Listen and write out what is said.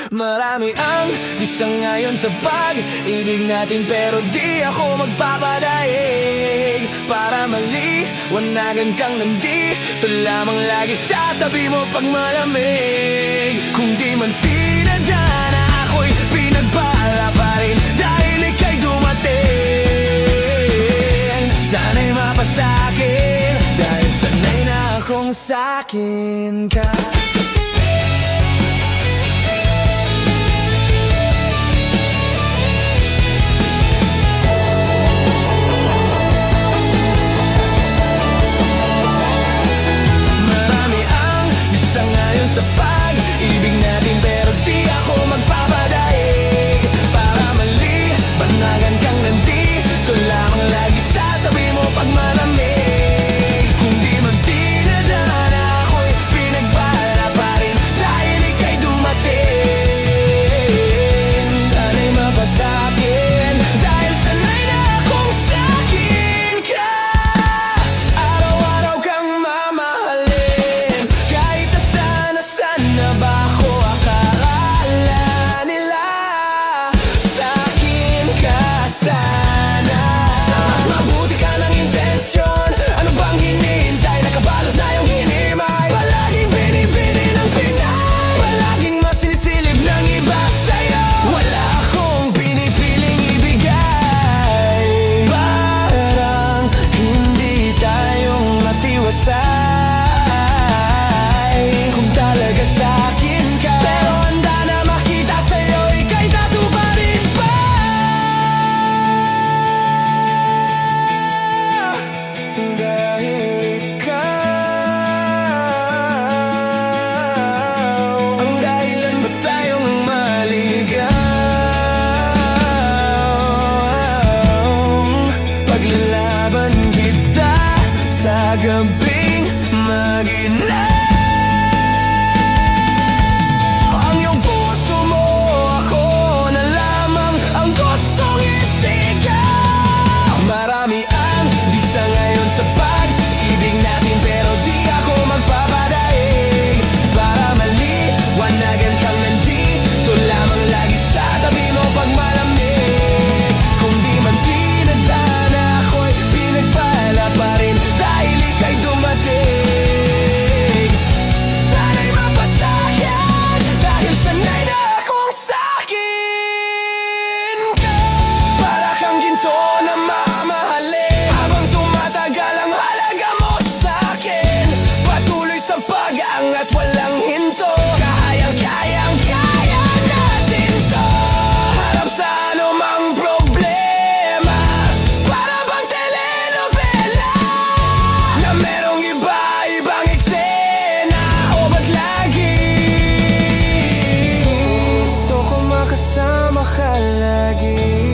Marami ang disangayon sa pag-ibig natin, pero di ako magpapadaig. Para maliwanagan kang nandito lamang lagi sa tabi mo pag malamig. Kung di man pinadana, ako'y pinagpala pa rin dahil ika'y dumating. Sana'y mapasakin dahil sanay na akong sakin ka. Sa pag-ibig natin, pero di ako magpapadaig. Para maliwanagan kang nandito lamang lagi sa tabi mo pag malamig. Kung di man pinadana, ako'y pinagpala pa rin dahil ika'y dumating. Sana'y mapasakin dahil sanay na akong sakin ka. Araw-araw kang mamahalin kahit na ba ako akala nila. Sa'kin ka sana. Sa mas mabuti ka ng intensyon, ano bang hinihintay? Nakabalot na yung hinimay. Palaging binibini ng Pinay, palaging mas sinisilip ng iba sa'yo. Wala akong pinipiling ibigay. Parang hindi tayong matiwasay. Kung talaga sa'kin ka, pero handa na makita sa'yo, ika'y tatuparin pa. Dahil ikaw ang dahilan ba tayong maligaw. Paglalaban kita sa gabing maginaw. Marami ang disa ngayon sa pag-ibig natin, pero di ako magpapadaig. Para maliwanagan kang nandito lamang lagi sa tabi mo pag malamig. Kung di man pinadana, ako'y pinagpala pa rin dahil ika'y dumating. Sana'y mapasakin dahil sanay na akong sakin ka. Para kang ginto na habang tumatagal ang halaga mo sa'kin. Patuloy sa pag-angat, walang hinto. Kaya natin to. Harap sa anumang problema. Para bang telenovela na merong iba-ibang eksena. O ba't lagi gusto ko makasama ka lagi?